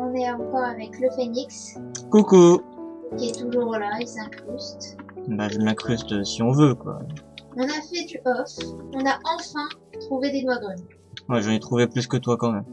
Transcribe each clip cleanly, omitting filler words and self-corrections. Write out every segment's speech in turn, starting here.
on est encore avec le phénix, Coucou. qui est toujours là, il s'incruste. Bah je m'incruste si on veut quoi. On a fait du off, on a enfin trouvé des noix brunes. Ouais, j'en ai trouvé plus que toi quand même.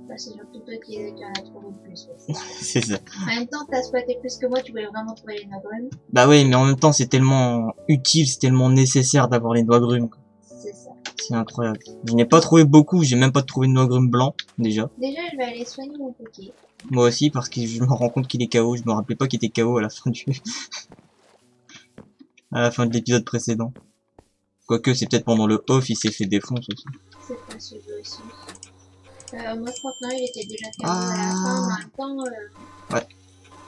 Bah, c'est surtout toi qui en as trouvé plus. Ouais. C'est ça. En même temps, t'as squatté plus que moi, tu voulais vraiment trouver les noix brunes. Bah oui, mais en même temps c'est tellement utile, c'est tellement nécessaire d'avoir les noix grumes. C'est ça. C'est incroyable. Je n'ai pas trouvé beaucoup, j'ai même pas trouvé de noix grumes blanc déjà. Déjà, je vais aller soigner mon Poké. Moi aussi parce que je me rends compte qu'il est KO, je me rappelais pas qu'il était KO à la fin du à la fin de l'épisode précédent. Quoique c'est peut-être pendant le off il s'est fait défoncer aussi. C'est possible aussi. Moi je crois que non, il était déjà KO à la fin, mais en même temps, ouais.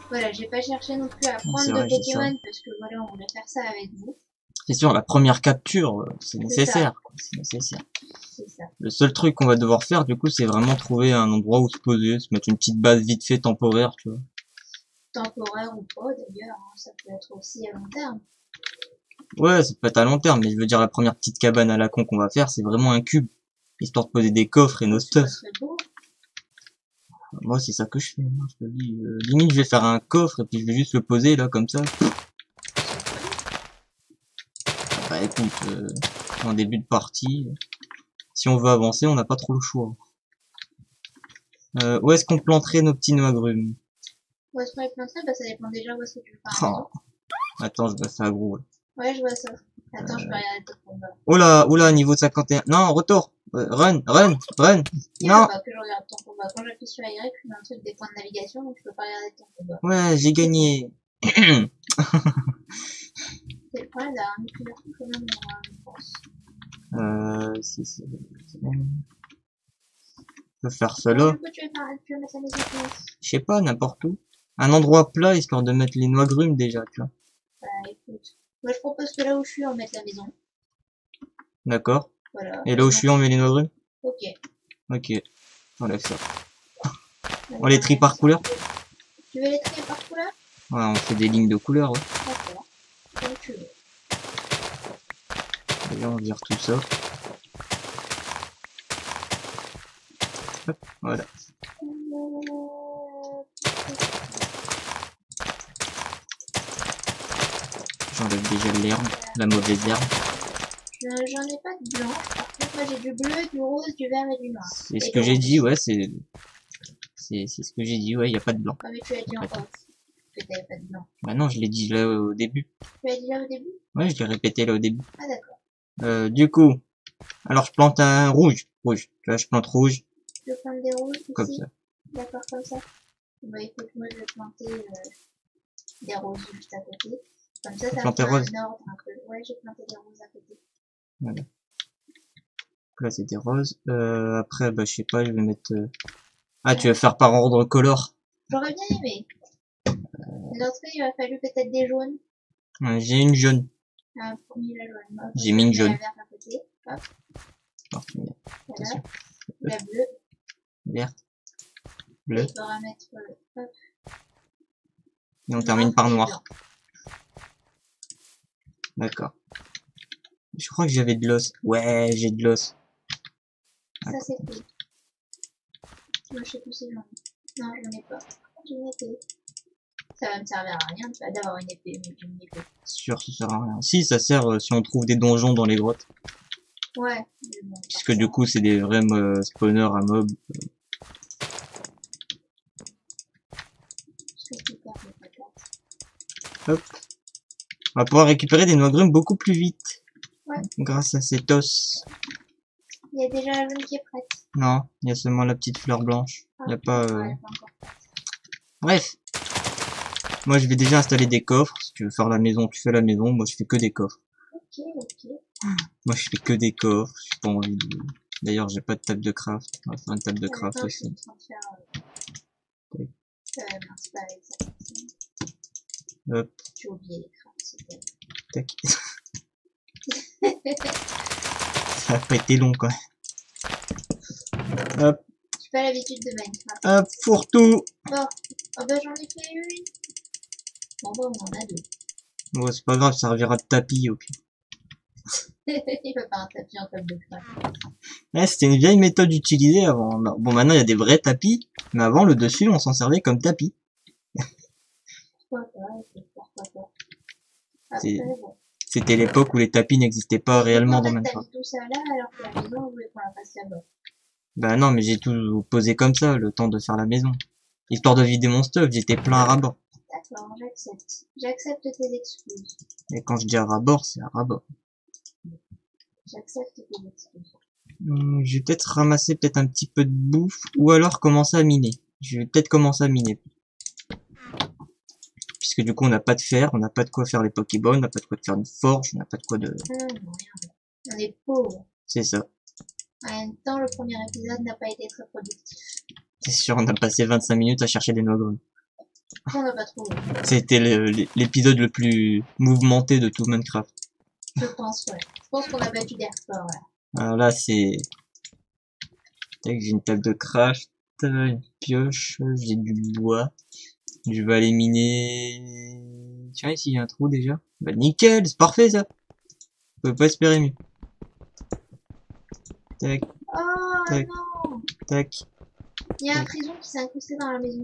Voilà, j'ai pas cherché non plus à prendre vrai, de Pokémon parce que voilà, on voulait faire ça avec vous. C'est sûr, la première capture, c'est nécessaire. C'est nécessaire. C'est ça. Le seul truc qu'on va devoir faire, du coup, c'est vraiment trouver un endroit où se poser, se mettre une petite base vite fait temporaire, tu vois. Temporaire ou pas, d'ailleurs, hein, ça peut être aussi à long terme. Ouais, ça peut être à long terme, mais je veux dire, la première petite cabane à la con qu'on va faire, c'est vraiment un cube, histoire de poser des coffres et nos stuff. Moi, c'est ça que je fais, hein, je te dis. Limite, je vais faire un coffre et puis je vais juste le poser, là, comme ça. Bah écoute, en début de partie, si on veut avancer, on n'a pas trop le choix. Où est-ce qu'on planterait nos petits noix agrumes? Où est-ce qu'on les planterait? Bah ça dépend déjà où est-ce que tu le fais. Oh. Attends, je vois ça gros. Ouais, je vois ça. Attends, je peux regarder ton combat. Oula, niveau 51. Non, retour. Run. Non. Pas que je regarde ton combat. Quand j'appuie sur Y, je mets un truc des points de navigation, donc je peux pas regarder ton combat. Ouais, j'ai gagné. C'est le problème d'avoir un nucléaire quand même, je pense. Si, c'est bon. Je peux faire cela. Du coup, tu veux mettre la maison où? Je sais pas, n'importe où. Un endroit plat, histoire de mettre les noix grumes déjà, tu vois. Bah écoute. Moi je propose que là où je suis, on mette la maison. D'accord. Voilà. Et là où je suis, on met les noix grumes? Ok. Ok. Enlève ça. On les trie par couleur? Tu veux les trier par couleur? Ouais, on fait des lignes de couleur, ouais. D'accord. Comme tu veux. D'ailleurs, on vire tout ça. Hop, voilà. J'enlève déjà l'herbe, la mauvaise herbe. J'en ai pas de blanc. Par contre, moi j'ai du bleu, du rose, du vert et du noir. C'est ce que j'ai dit, ouais, c'est ce que j'ai dit, ouais, y a pas de blanc. Ah, mais tu as dit en off que t'avais pas de blanc. Bah non, je l'ai dit là au début. Tu as dit là au début? Ouais, je l'ai répété là au début. Ah d'accord. Du coup, alors je plante un rouge. Tu vois, je plante rouge. Tu veux planter des rouges ici? Comme ça. D'accord, comme ça. Bah écoute, moi je vais planter des roses juste à côté. Comme ça, ça fait un ordre un peu. Ouais, j'ai planté des roses à côté. Voilà. Là c'est des roses. Après, bah je sais pas, je vais mettre... Ah, tu vas faire par ordre color. J'aurais bien aimé. L'autre il aurait fallu peut-être des jaunes. Ouais, j'ai une jaune. Ah, mis la jaune. J'ai mis une jaune. La verte à côté. Hop. Voilà. La bleue. Verte. Bleu. Il faudra mettre hop. Et on termine par noir. D'accord. Je crois que j'avais de l'os. Ouais, j'ai de l'os. Ça c'est cool. Moi je sais plus si j'en ai. Non, j'en ai pas. J'ai une épée. Ça va me servir à rien d'avoir une épée, mais j'ai une épée. Sûr, ça sert à rien. Si, ça sert si on trouve des donjons dans les grottes. Ouais. Bon, puisque du coup, c'est des vrais spawners à mobs. Hop. On va pouvoir récupérer des noix grumes beaucoup plus vite. Ouais. Grâce à cet os. Il y a déjà la jaune qui est prête. Non, il y a seulement la petite fleur blanche. Il n'y a pas... Ouais, Bref. Moi, je vais déjà installer des coffres. Si tu veux faire la maison, tu fais la maison. Moi, je fais que des coffres. Ok. Moi, je fais que des coffres. J'ai pas envie de... D'ailleurs, j'ai pas de table de craft. On va faire une table de craft aussi. Oui. Merci pas avec ça. Hop. J'ai oublié les crafts. Tac. Ça a pas été long, quoi. Hop. J'ai pas l'habitude de Minecraft. Hop, fourre-tout. Bon. Oh bah j'en ai fait une. Bon bah on en a deux. Bon, c'est pas grave, ça servira de tapis au pire. Il peut pas un tapis en table de crabe. Ouais, c'était une vieille méthode utilisée avant. Bon, maintenant il y a des vrais tapis, mais avant le dessus on s'en servait comme tapis. Pourquoi pas, pourquoi pas. C'est- Après, bon. C'était l'époque où les tapis n'existaient pas réellement dans Pourquoi t'as Minecraft. mis tout ça là alors que la maison, on voulait qu'on la fasse là-bas? Bah non, mais j'ai tout posé comme ça, le temps de faire la maison. Histoire de vider mon stuff, j'étais plein à ras-bord. D'accord, j'accepte. J'accepte tes excuses. Et quand je dis à ras-bord, c'est à ras-bord. J'accepte tes excuses. Je vais peut-être ramasser peut-être un petit peu de bouffe, ou alors commencer à miner. Je vais peut-être commencer à miner. Puisque du coup on n'a pas de fer, on n'a pas de quoi faire les Pokéballs, on n'a pas de quoi faire une forge, on n'a pas de quoi de... Non, rien. On est pauvres. C'est ça. En même temps, le premier épisode n'a pas été très productif. C'est sûr, on a passé 25 minutes à chercher des noix brunes. On n'a pas trouvé. C'était l'épisode le plus mouvementé de tout Minecraft. Je pense, ouais. Je pense qu'on a battu des records, là. Alors là, c'est... Tac, j'ai une table de craft, une pioche, j'ai du bois. Je vais aller miner... Tiens, ici, il y a un trou déjà. Bah nickel, c'est parfait ça. On peut pas espérer mieux. Tac, Oh tac, non! tac. Il y a un prison qui s'est incrusté dans la maison.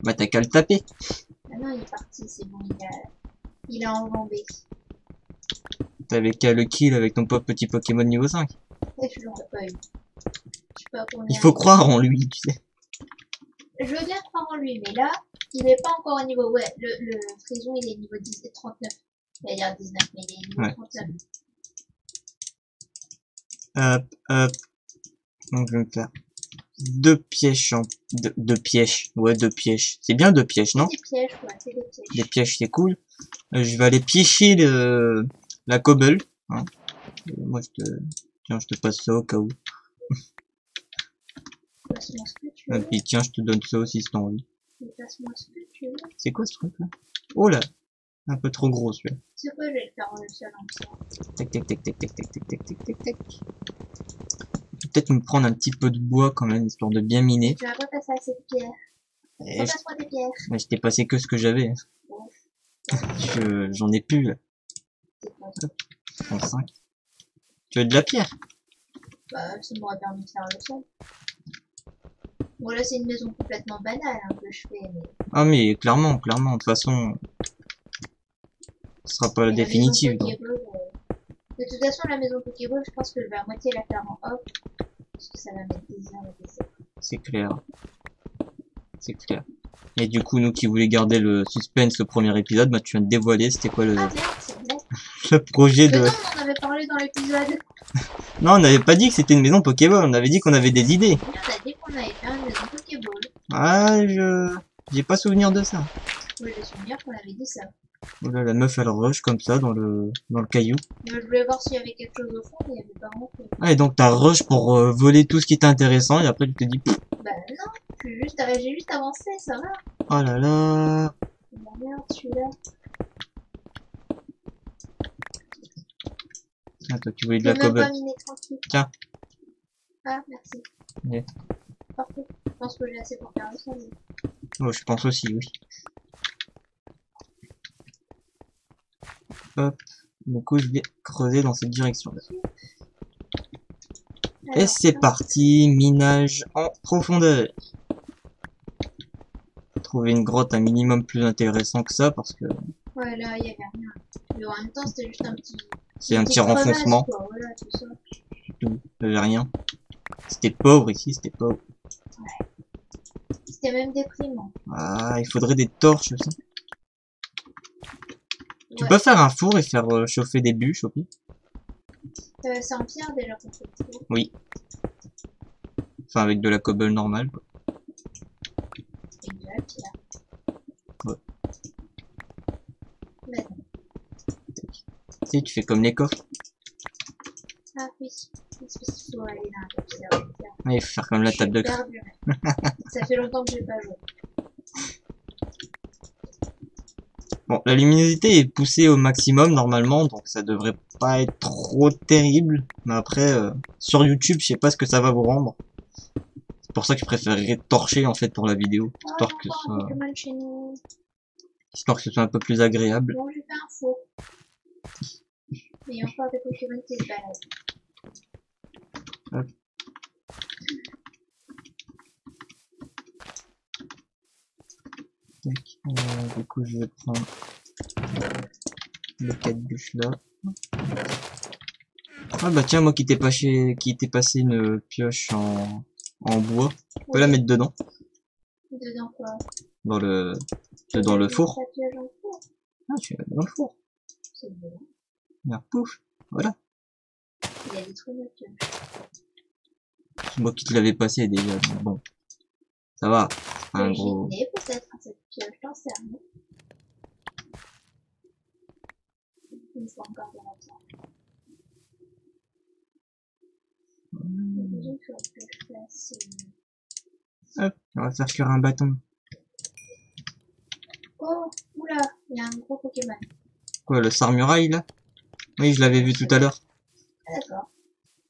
Bah t'as qu'à le taper. Ah non, il est parti, c'est bon, il a enjambé. T'avais qu'à le kill avec ton pauvre petit Pokémon niveau 5. Et je l'aurais pas eu. Je sais pas combien. Il faut croire en lui, tu sais. Je veux bien croire en lui, mais là, il est pas encore au niveau... Ouais, le frison, il est niveau 10, 39. Il va dire 19, mais il est niveau Ouais. 39. Hop, hop. Donc je vais me faire deux pièges en... Deux pièges. Ouais, deux pièges. C'est bien deux pièges, non? C'est des pièges, ouais, c'est des pièges. Les pièges, c'est cool. Je vais aller piéger la cobble. Hein. Moi, tiens, je te passe ça au cas où. Passe-moi ce que tu Et veux. puis tiens, je te donne ça aussi si t'as envie. Passe-moi ce que tu veux. C'est quoi ce truc là? Oh là, un peu trop gros celui-là. C'est quoi, je vais le faire en le seul en ça. Tac tac tac tac tac tac tac tac tac tac tac. Je vais peut-être me prendre un petit peu de bois quand même, histoire de bien miner. Tu vas pas passer à cette pierre. Et Repasse-moi tes pierres. mais je t'ai passé que ce que j'avais. Hein. Bon, J'en ai plus là. c'est pas 35. Tu veux de la pierre? Bah, ça m'aurait permis de faire le sol. Bon, là, c'est une maison complètement banale hein, que je fais, mais... Ah mais clairement, clairement, de toute façon, ce sera pas la mais définitive. maison Donc. Pokéball, de toute façon, la maison Pokéball, je pense que je vais à moitié la faire en off. Parce que ça va mettre des heures et des heures. C'est clair. C'est clair. Et du coup, nous qui voulons garder le suspense au premier épisode, bah tu viens de dévoiler c'était quoi Ah merde, c'est vrai. le projet de... Mais non, on en avait parlé dans l'épisode. Non, on n'avait pas dit que c'était une maison Pokéball, on avait dit qu'on avait des idées. On a dit qu'on avait fait une maison Pokéball. Ah, j'ai pas souvenir de ça. Oui, j'ai souvenir qu'on avait dit ça. Oh là, la meuf elle rush comme ça dans le caillou. Mais je voulais voir s'il y avait quelque chose au fond, mais il y avait pas grand chose. Ah, et donc t'as rush pour voler tout ce qui était intéressant et après tu te dis pff, Bah non, j'ai juste avancé, ça va. oh là là. Bah merde, celui-là. Ah, toi tu voulais de Je la peux même cobble. pas miner tranquille. Tiens. Ah, merci. Ouais. Parfait. Je pense que j'ai assez pour faire le sol. Oh, je pense aussi, oui. Hop. Du coup, je vais creuser dans cette direction-là. Et Alors, c'est parti, minage en profondeur. Trouver une grotte un minimum plus intéressant que ça parce que ouais, là, il y avait rien. Mais en même temps, c'était juste un petit... c'est un une petit petite crevasse, renfoncement. quoi. Voilà, tout ça. Tout. Il y avait rien. C'était pauvre ici, c'était pauvre. C'était même déprimant. Ah, il faudrait des torches aussi. Tu Ouais. peux faire un four et faire chauffer des bûches au pire. C'est en pierre déjà qu'on fait le tour. Oui. Enfin, avec de la cobble normale. Quoi. C'est de la pierre. Ouais. Mais non. Tu sais, tu fais comme les coffres. Ah oui. Parce qu'il faut aller dans la pierre. Ouais, il faut faire comme la table de craft. Perdu, mec. Ça fait longtemps que j'ai pas joué. Bon, la luminosité est poussée au maximum normalement, donc ça devrait pas être trop terrible. Mais après, sur YouTube, je sais pas ce que ça va vous rendre. C'est pour ça que je préférerais torcher en fait pour la vidéo, Oh, encore un Pokémon chez nous. histoire que ce soit un peu plus agréable. Bon, j'ai fait un faux. Mais il y a encore des Pokémon qui se baladent. Hop. Tac. Du coup, je vais prendre le 4 bûches là. Ah bah tiens, moi qui t'ai passé une pioche en bois, tu peux la mettre dedans, Dedans quoi? dans le four. Ça piège en four. Ah, tu la mets dans le four. C'est bon. Merde, pouf, voilà. Il a détruit la pioche. C'est moi qui te l'avais passé déjà, donc bon. Ça va, c'est pas un gros... J'ai peut-être à cette pioche, j'en sais rien. Il me faut encore de la pierre. J'imagine que je fasse... Hop, on va faire cuire un bâton. Oh, oula, il y a un gros Pokémon. Quoi, le Sarmurail là? Oui, je l'avais vu tout à l'heure. Ah d'accord.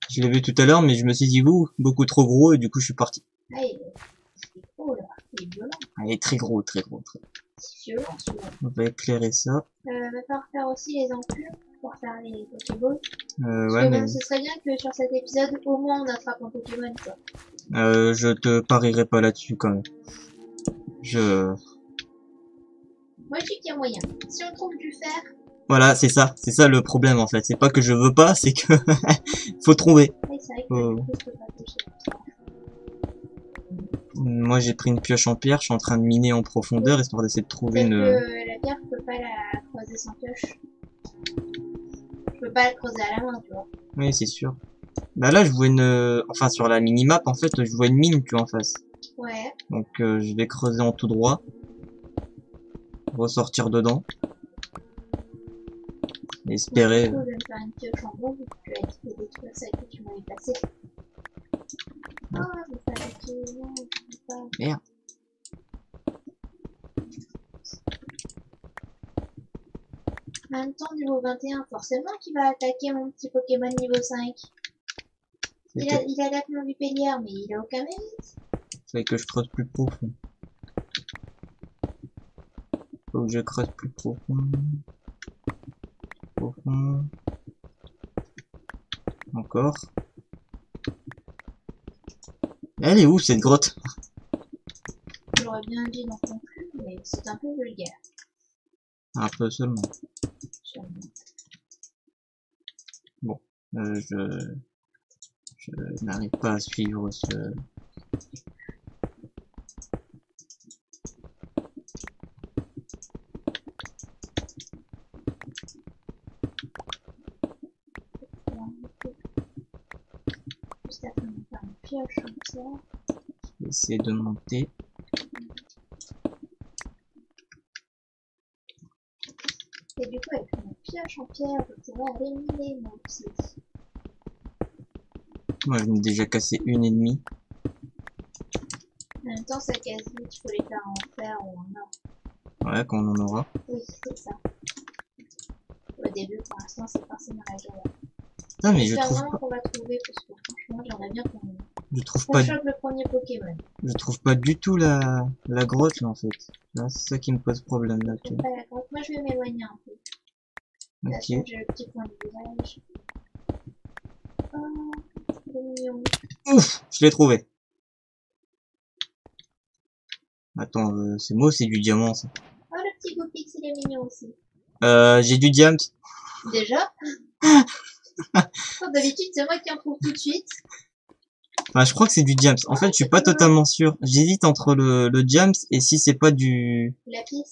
Je l'ai vu tout à l'heure, mais je me suis dit, ouh, beaucoup trop gros, et du coup je suis parti. Ah, il est gros là, il est violent. Ah, il est très gros, très gros, très gros. C'est violent celui-là. On va éclairer ça. Va falloir faire aussi les enclumes pour faire les Pokéballs. Ouais, mais... Bon, ce serait bien que sur cet épisode, au moins on attrape un Pokémon quoi. Je te parierai pas là-dessus quand même. Moi je dis qu'il y a moyen. Si on trouve du fer, Voilà, c'est ça le problème en fait. C'est pas que je veux pas, c'est que faut trouver. oui, c'est vrai que du coup, je peux pas toucher la pierre. Moi j'ai pris une pioche en pierre, je suis en train de miner en profondeur histoire d'essayer de trouver Peut-être une... que la pierre, je peux pas la creuser sans pioche. Je peux pas la creuser à la main, tu vois. Oui, c'est sûr. Bah là je vois une... Enfin sur la minimap en fait, je vois une mine tu vois en face. Ouais. Donc je vais creuser en tout droit. Ressortir dedans. Espérer... Du coup, je vais me faire une pioche en bois, vu que tu as dit de détruire celle que tu m'avais passée. Ah, je vais pas attaquer, non, je peux pas. Merde. En même temps, niveau 21, forcément qu'il va attaquer mon petit Pokémon niveau 5. Il attaque mon Vipélière, mais il a aucun mérite. C'est que je creuse plus profond. Faut que je creuse plus profond. Profond. Encore. Elle est où cette grotte? J'aurais bien dit non plus, mais c'est un peu vulgaire. Un peu seulement. Sûrement. Bon, je n'arrive pas à suivre ce... Juste après, on va faire une pioche comme ça. Je vais essayer de monter. Et du coup, avec une pioche en pierre, je pourrais aller miner moi aussi. Moi, je m'ai déjà cassé une et demie. En même temps, ça casse vite, il faut les faire en fer ou en or. Ouais, quand on en aura. Oui, c'est ça. Au début, pour l'instant, c'est forcément la galère. Putain, mais je J'espère trouve vraiment pas... qu'on va trouver, parce que franchement, j'aimerais bien Je trouve qu'on pas... chope le premier Pokémon. Je trouve pas du tout la grotte, là, en fait. Là, c'est ça qui me pose problème, là, tu Je vois. pas la grotte. Moi, je vais m'éloigner un peu. De toute façon, Ok. j'ai le petit point de village. Oh, c'est mignon. Ouf! Je l'ai trouvé. Attends, c'est moi ou c'est du diamant, ça? Oh, le petit Goupix, il est mignon aussi. J'ai du diamant. Déjà? Oh, d'habitude, c'est moi qui en trouve tout de suite. Enfin, je crois que c'est du diams. En fait, je suis pas totalement sûr. J'hésite entre le diams et si c'est pas du... Lapis.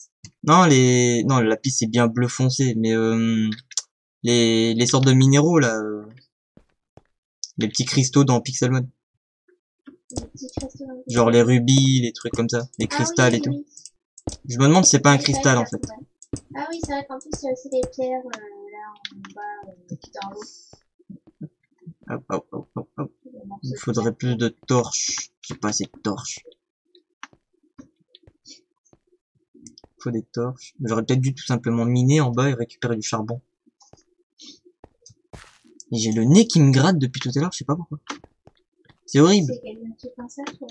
Non, non, le lapis c'est bien bleu foncé, mais les sortes de minéraux là, les petits cristaux dans Pixelmon, Les petits cristaux dans le genre les rubis, les trucs comme ça, les cristals oui, et tout. oui. Je me demande si c'est pas un C'est vrai cristal que en ça fait. pourrait. Ah oui, c'est vrai qu'en plus, il y a aussi les pierres là en bas, qui dans l'eau. Hop, hop, hop, hop, hop. Le morceau Il de faudrait pierre. plus de torches. J'ai pas assez de torches. Il faut des torches. J'aurais peut-être dû tout simplement miner en bas et récupérer du charbon. Et j'ai le nez qui me gratte depuis tout à l'heure, je sais pas pourquoi. C'est horrible. C'est quelqu'un qui pense à toi.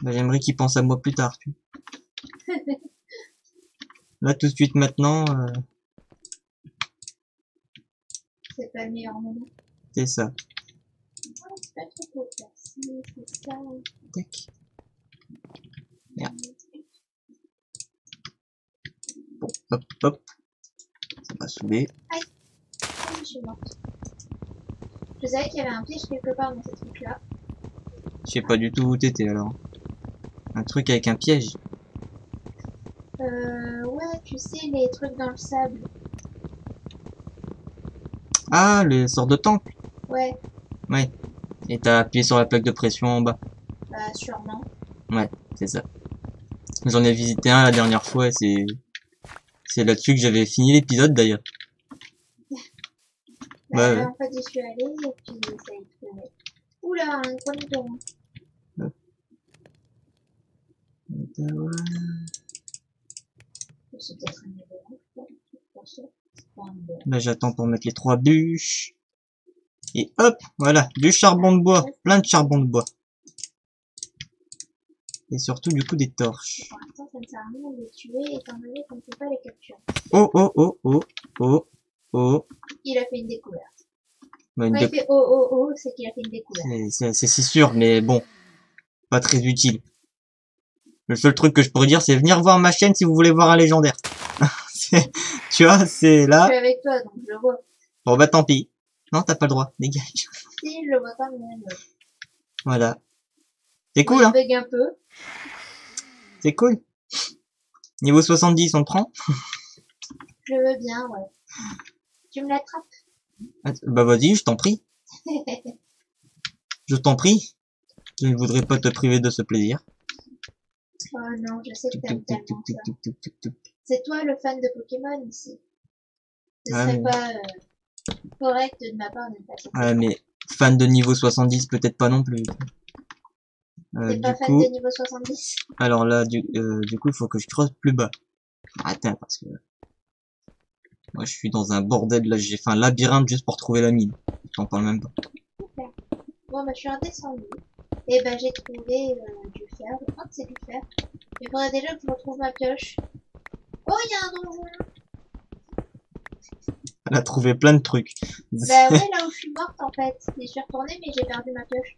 Bah, j'aimerais qu'il pense à moi plus tard. Tu vois. Là, tout de suite maintenant, pas le meilleur moment. C'est ça. Ah, c'est pas trop placé, c'est ça. Tac. Merde. Bon, hop, hop. Ça va soulever. Ah, je suis morte. Je savais qu'il y avait un piège quelque part dans ce truc-là. Je sais pas du tout où t'étais alors. Un truc avec un piège. Ouais, tu sais, les trucs dans le sable. Ah, les sortes de temple. Ouais, Ouais. Et t'as appuyé sur la plaque de pression en bas. bah sûrement. Ouais, c'est ça. J'en ai visité un la dernière fois et c'est là-dessus que j'avais fini l'épisode d'ailleurs. Bah, Ouais. en fait, j'y suis allée et puis ça y est. Oula, un gros nidon. C'est peut-être un nidon. Là, j'attends pour mettre les 3 bûches. Et hop, voilà, du charbon de bois. Plein de charbon de bois. Et surtout, du coup, des torches. Pour l'instant, ça ne sert à rien de les tuer étant donné qu'on ne peut pas les capturer. Oh, oh, oh, oh, oh, oh. Il a fait une découverte. Bah, Quand il fait oh, oh, oh, c'est qu'il a fait une découverte. c'est si sûr, mais bon, pas très utile. Le seul truc que je pourrais dire, c'est venir voir ma chaîne si vous voulez voir un légendaire. Tu vois, c'est Je là. suis avec toi, donc je le vois. Bon, bah tant pis. Non, t'as pas le droit, dégage. Si, je le vois quand même. Voilà. C'est cool, hein. Il bug un peu. C'est cool. Niveau 70, on le prend? Je veux bien, ouais. Tu me l'attrapes? Bah vas-y, je t'en prie. Je t'en prie. Je ne voudrais pas te priver de ce plaisir. Oh non, je sais que t'aimes tellement ça. C'est toi le fan de Pokémon ici. Ce serait pas correct de ma part de ne pas te Ouais, mais fan de niveau 70, peut-être pas non plus. T'es pas fan de niveau 70? Alors là, du coup, il faut que je creuse plus bas. Attends, parce que moi, je suis dans un bordel. Là, j'ai fait un labyrinthe juste pour trouver la mine. J'en parle même pas. Super. Bon, bah, je suis redescendu. Et bah, j'ai trouvé du fer. Je crois que c'est du fer. Il faudrait déjà que je retrouve ma pioche. Oh, il y a un donjon. Elle a trouvé plein de trucs. Bah ouais, là où je suis morte en fait. J'y suis retournée mais j'ai perdu ma pioche.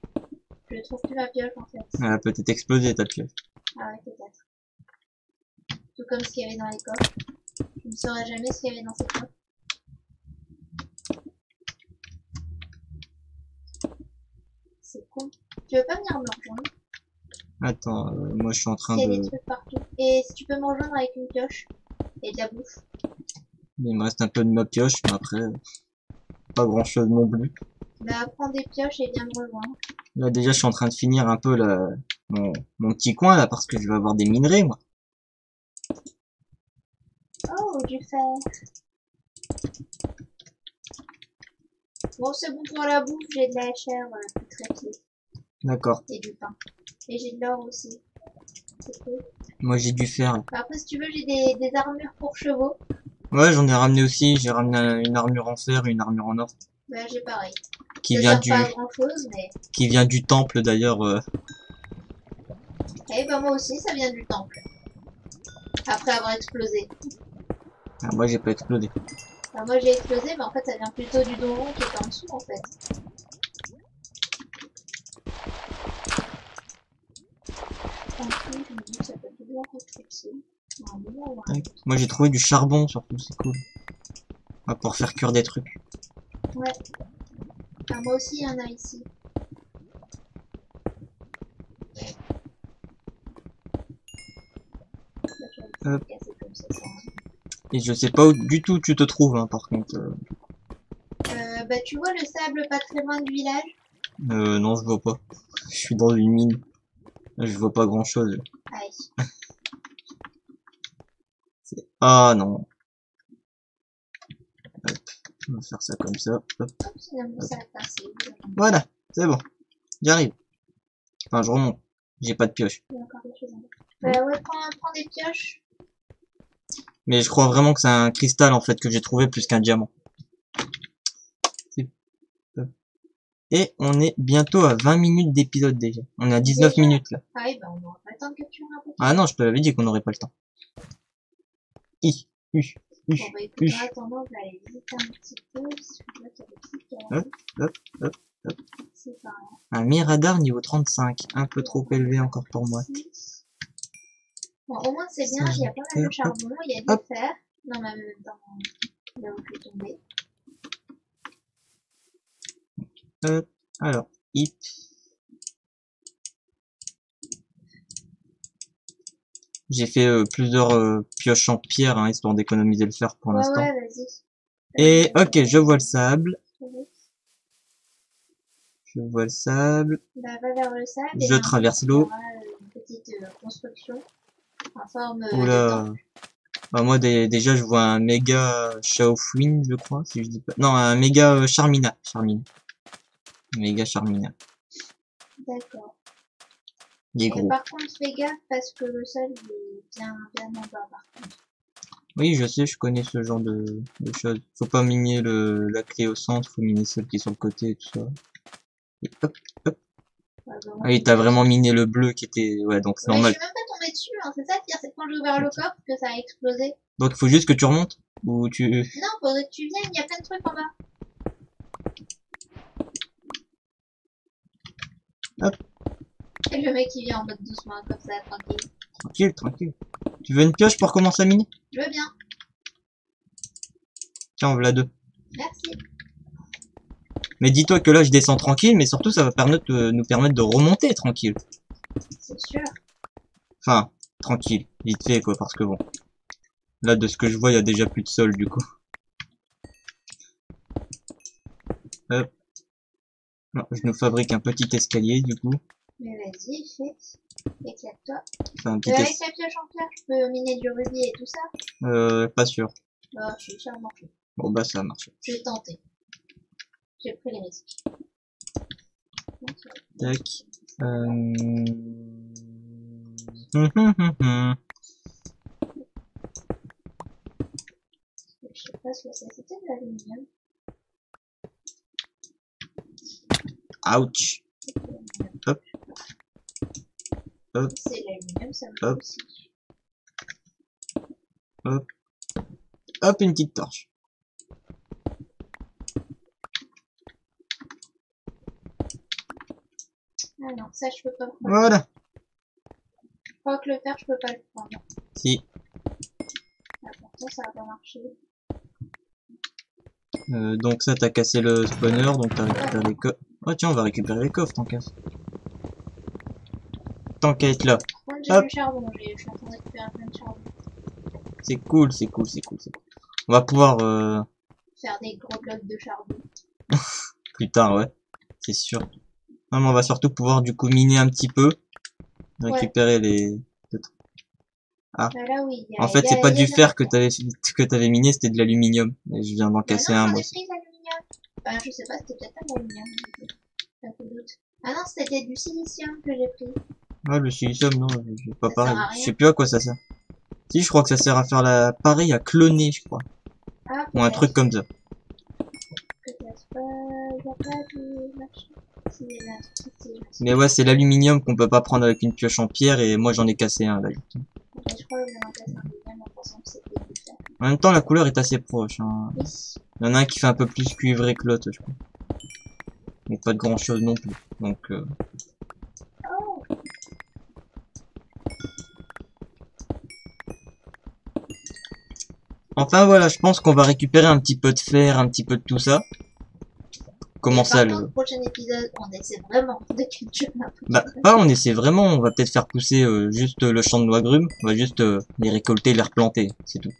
Je trouve plus ma pioche en fait. Elle a peut-être explosé ta pioche. Ah ouais, peut-être. Tout comme ce qu'il y avait dans les coffres. Je ne saurais jamais ce qu'il y avait dans ces coffres. C'est con. Tu veux pas venir me rejoindre? Attends, moi je suis en train Il y a de... des trucs partout. Et si tu peux me rejoindre avec une pioche et de la bouffe. Il me reste un peu de ma pioche, mais après, pas grand chose non plus. Bah prends des pioches et viens me rejoindre. Là déjà, je suis en train de finir un peu mon petit coin là, parce que je vais avoir des minerais, moi. Oh, du fer. Bon, c'est bon pour la bouffe, j'ai de la chair putréfiée. D'accord. Et du pain. Et j'ai de l'or aussi. C'est cool. Moi j'ai du fer. Là. Après, si tu veux, j'ai des armures pour chevaux. Ouais, j'en ai ramené aussi. J'ai ramené une armure en fer et une armure en or. Bah, j'ai pareil. Qui ça vient sert du... pas à grand chose, mais... Qui vient du temple d'ailleurs. Eh ben, moi aussi, ça vient du temple. Après avoir explosé. Ah, moi j'ai pas explosé. Enfin, moi, j'ai explosé, mais en fait, ça vient plutôt du donjon qui est en dessous, en fait. Je me dis que ça peut toujours être utile. Moi j'ai trouvé du charbon surtout, c'est cool. Pour faire cuire des trucs. Ouais. Enfin, moi aussi, il y en a ici. Hop. Et je sais pas où du tout tu te trouves, hein, par contre. Bah, tu vois le sable pas très loin du village? Non, je vois pas. Je suis dans une mine. Je vois pas grand chose. Aïe. Ah non. Hop. On va faire ça comme ça. Hop. Hop. Voilà, c'est bon. J'arrive. Enfin, je remonte. J'ai pas de pioche. Ouais, prends des pioches. Mais je crois vraiment que c'est un cristal en fait que j'ai trouvé plus qu'un diamant. Et on est bientôt à 20 minutes d'épisode déjà. On est à 19 minutes là. Ah oui, bah on n'aura pas le temps de capturer un peu. Ah non, je te l'avais dit qu'on n'aurait pas le temps. Bon, bah écoute, en attendant, je vais aller visiter un petit peu, parce que je vois qu'il y a des trucs à la Hop. C'est pas grave. Un Miradar niveau 35, un peu trop élevé encore pour moi. Bon, au moins c'est bien, il y a pas mal de charbon, il y a du fer, dans là où je suis tombée. Alors, hip. J'ai fait plusieurs pioches en pierre, hein, histoire d'économiser le fer pour l'instant. Ouais, vas-y. Et ok, je vois le sable. Je vois le sable. Bah, va vers le sable. Je traverse l'eau. Une petite construction en forme Oula. Bah, moi déjà je vois un méga Shaofwin, je crois, si je dis pas. Non, un méga Charmina. Méga Charmina. D'accord. Et gros. Par contre, fais gaffe parce que le sol il est bien en bas par contre. Oui, je sais, je connais ce genre de choses. Faut pas miner la clé au centre, faut miner celle qui est sur le côté et tout ça. Et hop. Ah oui, t'as vraiment miné le bleu qui était... Ouais, donc c'est normal. Je suis même pas tombé dessus, hein. C'est ça le pire, c'est quand j'ai ouvert le coffre que ça a explosé. Donc il faut juste que tu remontes? Ou tu... Non, faudrait que tu viennes, il y a plein de trucs en bas. Hop. Et le mec il vient en mode doucement, comme ça, tranquille. Tranquille. Tu veux une pioche pour commencer à miner? Je veux bien. Tiens, en voilà 2. Merci. Mais dis-toi que là je descends tranquille, mais surtout ça va nous permettre de remonter tranquille. C'est sûr. Enfin, tranquille, vite fait quoi, parce que bon. Là de ce que je vois, il y a déjà plus de sol du coup. Hop. Non, je nous fabrique un petit escalier du coup. Mais vas-y, fais. Éclate-toi. Enfin, un petit avec la pioche en pierre, je peux miner du rubis et tout ça? Pas sûr. Bah, je suis sûr de marcher. Bon bah ça a marché. Je vais tenter. J'ai pris les risques. Tac. Je sais pas ce que c'était de l'aluminium. Ouch. Hop. Hop. C'est l'aluminium, ça me Hop. aussi. Hop. Hop, une petite torche. Ah non, ça je peux pas le prendre. Voilà. Je crois que le fer, je peux pas le prendre. Si. Ah, pourtant, ça va pas marcher. Donc ça, t'as cassé le spawner, donc t'as récupéré les coffres. Oh tiens, on va récupérer les coffres, tant qu'à être là. Par contre, j'ai du charbon, je suis en train de récupérer plein de charbon. C'est cool. On va pouvoir faire des gros blocs de charbon. plus tard, ouais. C'est sûr. Non, mais on va surtout pouvoir du coup miner un petit peu. Récupérer les... Ah. Bah là, oui, en fait, c'est pas du fer que t'avais miné, c'était de l'aluminium. Et je viens d'en casser un, moi aussi. Enfin, je sais pas, c'était peut-être pas de l'aluminium. Ah non, c'était du silicium que j'ai pris. Ah, le silicium, non, j'ai pas pareil. Je sais plus à quoi ça sert. Si, je crois que ça sert à faire pareil, à cloner, je crois. Ah, ou un truc comme ça. Mais ouais, c'est l'aluminium qu'on peut pas prendre avec une pioche en pierre et moi j'en ai cassé un là. En même temps, la couleur est assez proche. Hein. Oui. Il y en a un qui fait un peu plus cuivré que l'autre, je crois. Mais pas de grand chose non plus. Donc. Oh. Enfin voilà, je pense qu'on va récupérer un petit peu de fer, un petit peu de tout ça. Comment ça le prochain épisode, on essaie vraiment de culture. Bah pas on essaie vraiment, on va peut-être faire pousser juste le champ de noix grumes, on va juste les récolter, les replanter, c'est tout.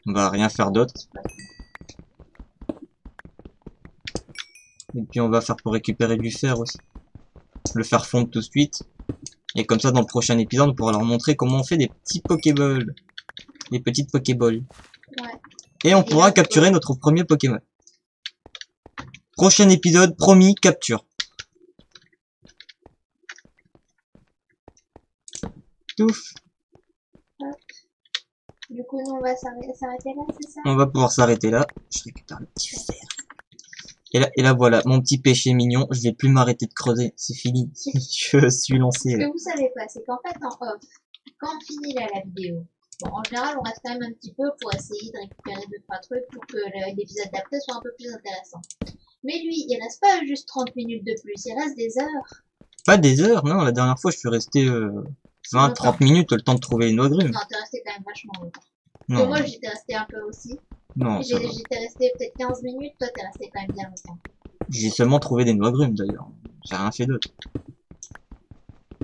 On va rien faire d'autre. Et puis on va faire pour récupérer du fer aussi. Le faire fondre tout de suite. Et comme ça dans le prochain épisode on pourra leur montrer comment on fait des petits pokéballs. Des petites pokéballs. Ouais. Et on pourra capturer notre premier Pokémon. Prochain épisode, promis, capture. Touf. Du coup, nous, on va s'arrêter là, c'est ça? On va pouvoir s'arrêter là. Je récupère le petit fer. Et là, voilà, mon petit péché mignon. Je vais plus m'arrêter de creuser. C'est fini. Je suis lancé. Ce que vous savez pas, c'est qu'en fait, en off, quand on finit là la vidéo, Bon, en général, on reste quand même un petit peu pour essayer de récupérer 2-3 trucs pour que l'épisode d'après soit un peu plus intéressant. Mais lui, il reste pas juste 30 minutes de plus, il reste des heures. Pas des heures, non, la dernière fois je suis resté 20-30 minutes le temps de trouver les noix agrumes. Non, t'es resté quand même vachement longtemps. Non. Moi, j'étais resté un peu aussi. Non, j'étais resté peut-être 15 minutes, toi t'es resté quand même bien longtemps. J'ai seulement trouvé des noix agrumes d'ailleurs. J'ai rien fait d'autre.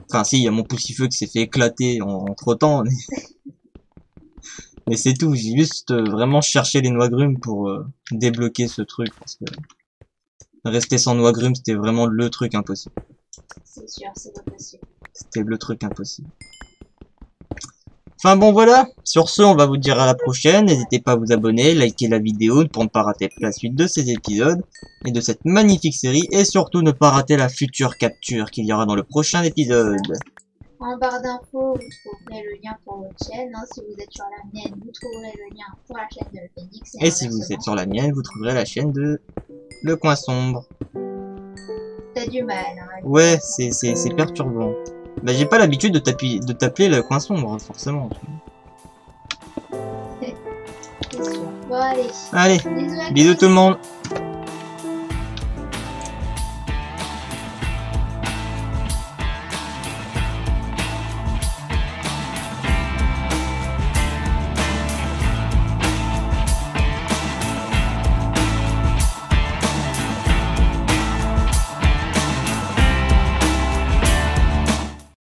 Enfin si, il y a mon poussifeu qui s'est fait éclater entre temps, mais c'est tout. J'ai juste vraiment cherché les noix agrumes pour débloquer ce truc parce que rester sans noix agrumes c'était vraiment le truc impossible. C'est sûr, c'est pas possible. C'était le truc impossible. Enfin bon voilà, sur ce on va vous dire à la prochaine, n'hésitez pas à vous abonner, liker la vidéo pour ne pas rater la suite de ces épisodes et de cette magnifique série et surtout ne pas rater la future capture qu'il y aura dans le prochain épisode. En barre d'infos, vous trouverez le lien pour votre chaîne, hein. Si vous êtes sur la mienne, vous trouverez le lien pour la chaîne de Le Phénix. Et si vous êtes sur la mienne, vous trouverez la chaîne de Le Coin Sombre. T'as du mal, hein. Ouais, c'est perturbant. Bah j'ai pas l'habitude de t'appeler Le Coin Sombre, forcément. C'est sûr. Bon allez. Allez, Bisous à bisous tous. tout le monde.